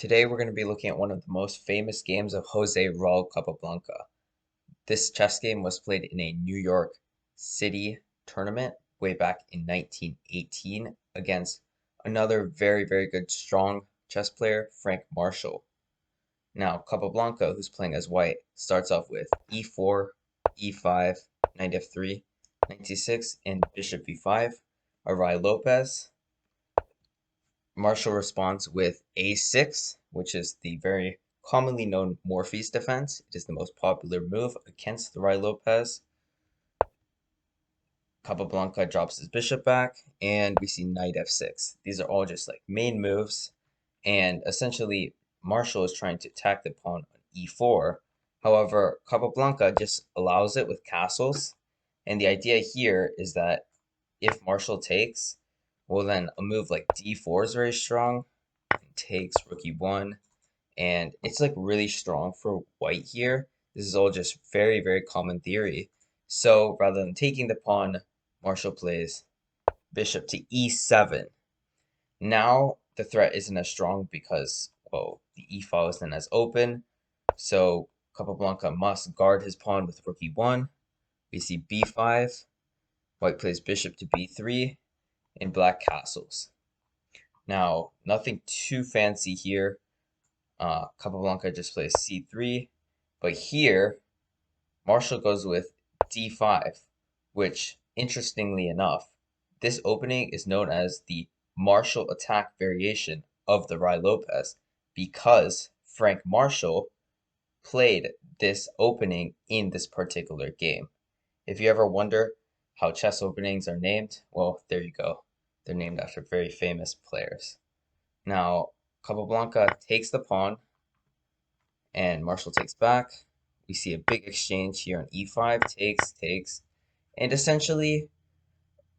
Today we're going to be looking at one of the most famous games of Jose Raul Capablanca. This chess game was played in a New York City tournament way back in 1918 against another very good strong chess player, Frank Marshall. Now, Capablanca, who's playing as white, starts off with e4, e5, knight f3, knight c6, and bishop b5. Arai Lopez. Marshall responds with a6, which is the very commonly known Morphy's defense. It is the most popular move against the Ruy Lopez. Capablanca drops his bishop back, and we see knight f6. These are all just like main moves, and essentially Marshall is trying to attack the pawn on e4. However, Capablanca just allows it with castles, and the idea here is that if Marshall takes, well then a move like d4 is very strong, and takes rook e1, and it's like really strong for white here. This is all just very common theory. So rather than taking the pawn, Marshall plays bishop to e7. Now the threat isn't as strong because, well, the e file isn't as open. So Capablanca must guard his pawn with rook e1. We see b5. White plays bishop to b3, and black castles. Now, nothing too fancy here. Capablanca just plays c3, but here Marshall goes with d5, which, interestingly enough, this opening is known as the Marshall attack variation of the Ruy Lopez because Frank Marshall played this opening in this particular game. If you ever wonder how chess openings are named, well, there you go. They're named after very famous players. Now, Capablanca takes the pawn, and Marshall takes back. We see a big exchange here on e5, takes, and essentially,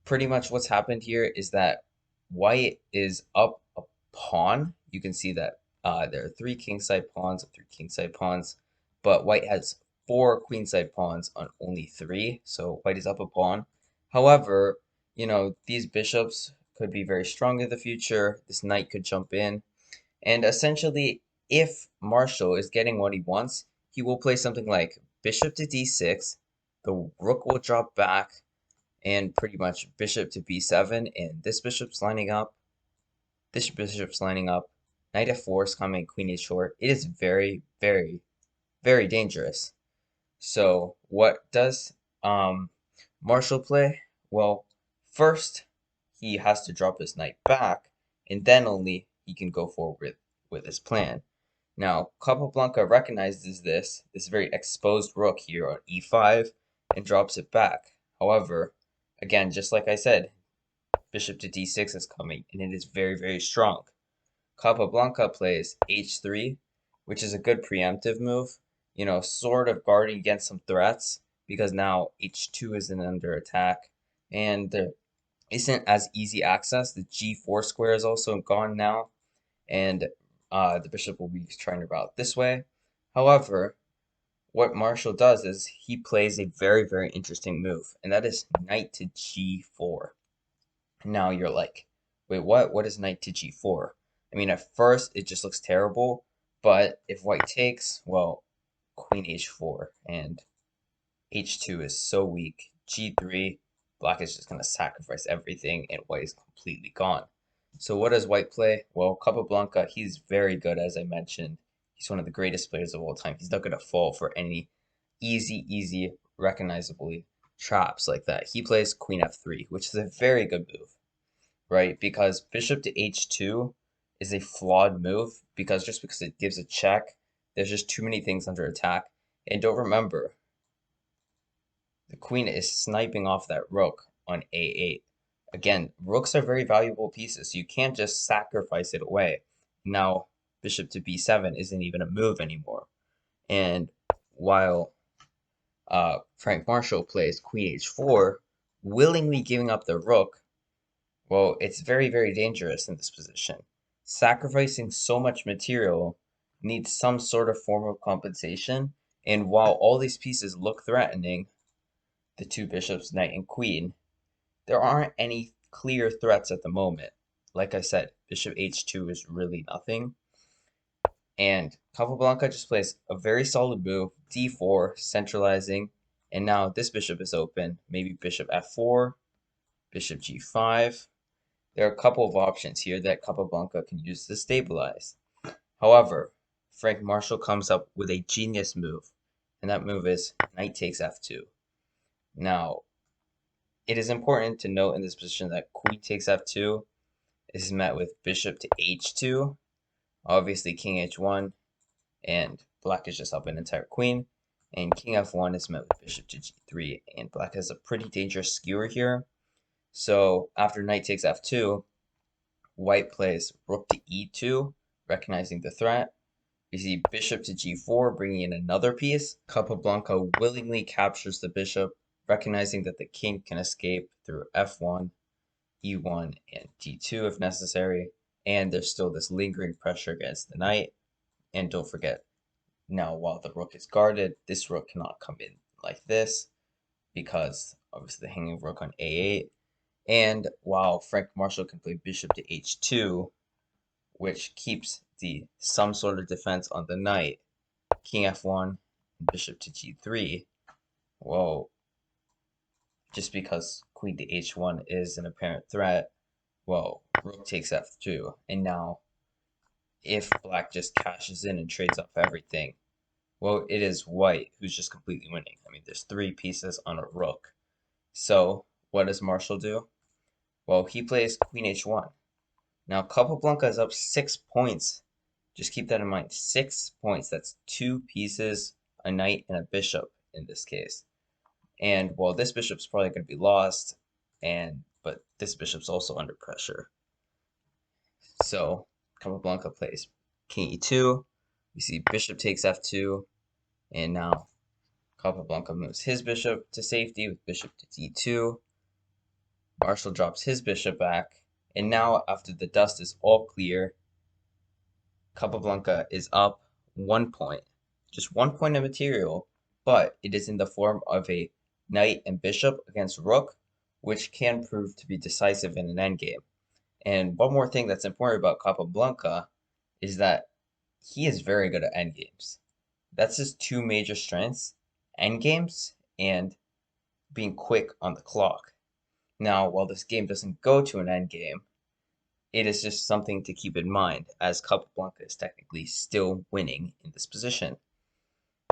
pretty much what's happened here is that white is up a pawn. You can see that there are three kingside pawns, but white has four queenside pawns on only three, so white is up a pawn. However, these bishops could be very strong in the future. This knight could jump in, and essentially, if Marshall is getting what he wants, he will play something like bishop to d6, the rook will drop back, and pretty much bishop to b7, and this bishop's lining up, knight f4 is coming, queen h4. It is very dangerous. So what does Marshall play? Well, first he has to drop his knight back, and then only he can go forward with his plan. Now, Capablanca recognizes this very exposed rook here on e5 and drops it back. However, again, just like I said, bishop to d6 is coming, and it is very strong. Capablanca plays h3, which is a good preemptive move, sort of guarding against some threats, because now h2 isn't under attack, and there isn't as easy access. The g4 square is also gone now, and the bishop will be trying to route this way. However, what Marshall does is he plays a very interesting move, and that is knight to g4. Now you're like, wait, what? What is knight to g4? I mean, at first it just looks terrible, but if white takes, well, queen h4, and h2 is so weak. g3, black is just going to sacrifice everything, and white is completely gone. So what does white play? Well, Capablanca, he's very good, as I mentioned. He's one of the greatest players of all time. He's not going to fall for any easy, recognizably traps like that. He plays queen f3, which is a very good move, right? Because bishop to h2 is a flawed move, because just because it gives a check, there's just too many things under attack. And don't remember, the queen is sniping off that rook on a8. Again, rooks are very valuable pieces, so you can't just sacrifice it away. Now, bishop to b7 isn't even a move anymore. And while Frank Marshall plays queen h4, willingly giving up the rook, well, it's very dangerous in this position. Sacrificing so much material needs some sort of form of compensation, and while all these pieces look threatening, the two bishops, knight and queen, there aren't any clear threats at the moment. Like I said, bishop h2 is really nothing. And Capablanca just plays a very solid move, d4, centralizing, and now this bishop is open. Maybe bishop f4, bishop g5. There are a couple of options here that Capablanca can use to stabilize. However, Frank Marshall comes up with a genius move, and that move is knight takes f2. Now, it is important to note in this position that queen takes f2 is met with bishop to h2, obviously king h1, and black is just up an entire queen, and king f1 is met with bishop to g3, and black has a pretty dangerous skewer here. So after knight takes f2, white plays rook to e2, recognizing the threat. We see bishop to g4, bringing in another piece. Capablanca willingly captures the bishop, recognizing that the king can escape through f1, e1, and d2 if necessary. And there's still this lingering pressure against the knight. And don't forget, now while the rook is guarded, this rook cannot come in like this because obviously the hanging rook on a8. And while Frank Marshall can play bishop to h2, which keeps some sort of defense on the knight, king f1, and bishop to g3. Well, just because queen to h1 is an apparent threat, well, rook takes f2, and now if black just cashes in and trades off everything, well, it is white who's just completely winning. I mean, there's 3 pieces on a rook. So what does Marshall do? Well, he plays queen h1. Now Capablanca is up 6 points. Just keep that in mind. 6 points. That's 2 pieces, a knight, and a bishop in this case. And while this bishop's probably going to be lost, but this bishop's also under pressure. So Capablanca plays king e2. We see bishop takes f2, and now Capablanca moves his bishop to safety with bishop to d2. Marshall drops his bishop back, and now after the dust is all clear, Capablanca is up 1 point. Just 1 point of material, but it is in the form of a knight and bishop against rook, which can prove to be decisive in an endgame. And one more thing that's important about Capablanca is that he is very good at endgames. That's his 2 major strengths, endgames and being quick on the clock. Now, while this game doesn't go to an endgame, it is just something to keep in mind, as Capablanca is technically still winning in this position.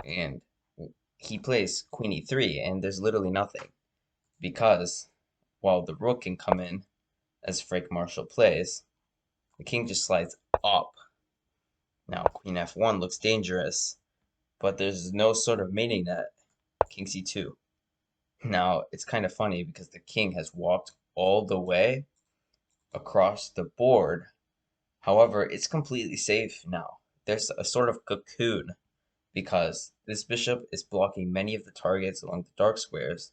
And he plays queen e3, and there's literally nothing, because while the rook can come in, as Frank Marshall plays, the king just slides up. Now, queen f1 looks dangerous, but there's no sort of mating net. King c2. Now, it's kind of funny because the king has walked all the way across the board. However, it's completely safe now. There's a sort of cocoon because this bishop is blocking many of the targets along the dark squares.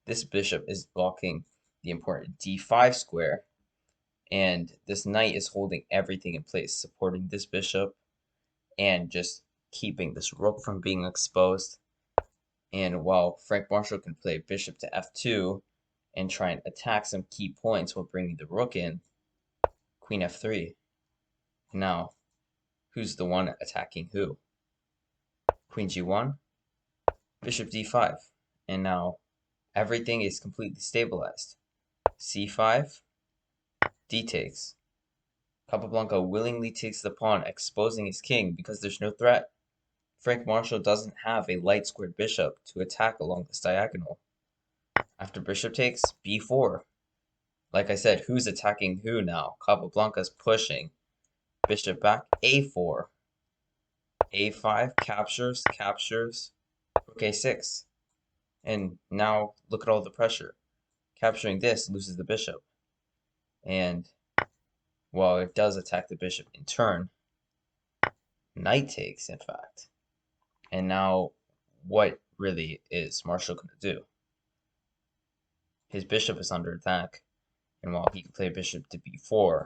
This bishop is blocking the important d5 square, and this knight is holding everything in place, supporting this bishop and just keeping this rook from being exposed. And while Frank Marshall can play bishop to f2 and try and attack some key points while bringing the rook in, queen f3. Now, who's the one attacking who? Queen g1, bishop d5. And now everything is completely stabilized. c5, d takes. Capablanca willingly takes the pawn, exposing his king because there's no threat. Frank Marshall doesn't have a light squared bishop to attack along this diagonal. After bishop takes, b4. Like I said, who's attacking who now? Capablanca's pushing. Bishop back, a4. a5, captures, rook a6. And now look at all the pressure. Capturing this loses the bishop. And while it does attack the bishop in turn, knight takes, in fact. And now, what really is Marshall going to do? His bishop is under attack, and while he can play bishop to b4,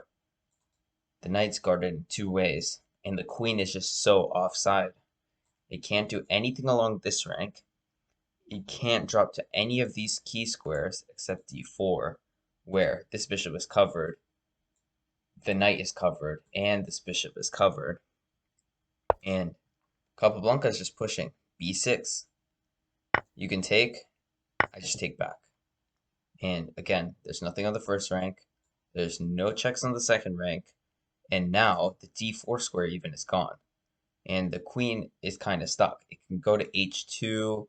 the knight's guarded in 2 ways, and the queen is just so offside. It can't do anything along this rank. It can't drop to any of these key squares except d4, where this bishop is covered, the knight is covered, and this bishop is covered. And Capablanca is just pushing b6. You can take, I just take back. And again, there's nothing on the first rank. There's no checks on the second rank. And now the d4 square even is gone. And the queen is kind of stuck. It can go to h2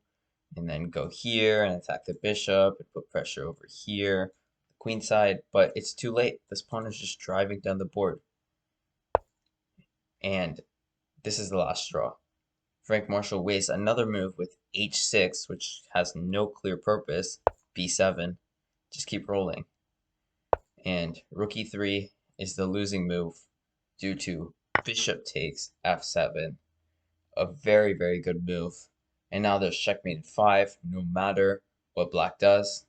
and then go here and attack the bishop and put pressure over here, the queen side, but it's too late. This pawn is just driving down the board. And this is the last straw. Frank Marshall wastes another move with h6, which has no clear purpose, b7. Just keep rolling. And rook e3 is the losing move due to bishop takes f7. A very, very good move. And now there's checkmate in 5, no matter what black does.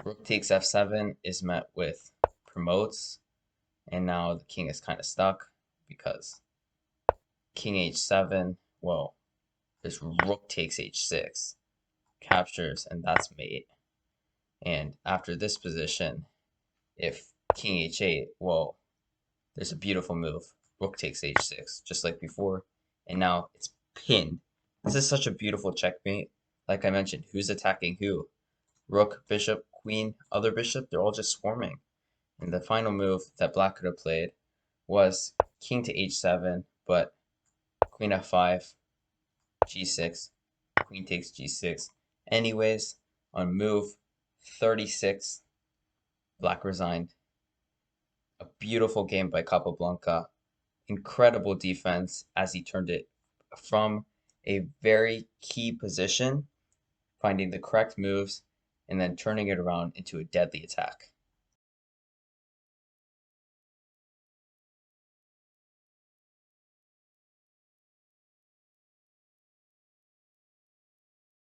Rook takes f7 is met with promotes, and now the king is kind of stuck because king h7, well, this rook takes h6, captures, and that's mate. And after this position, if king h8, well, there's a beautiful move. Rook takes h6, just like before, and now it's pinned. This is such a beautiful checkmate. Like I mentioned, who's attacking who? Rook, bishop, queen, other bishop, they're all just swarming. And the final move that black could have played was king to h7, but queen f5, g6, queen takes g6. Anyways, on move 36, black resigned. A beautiful game by Capablanca. Incredible defense as he turned it from a very key position, finding the correct moves, and then turning it around into a deadly attack.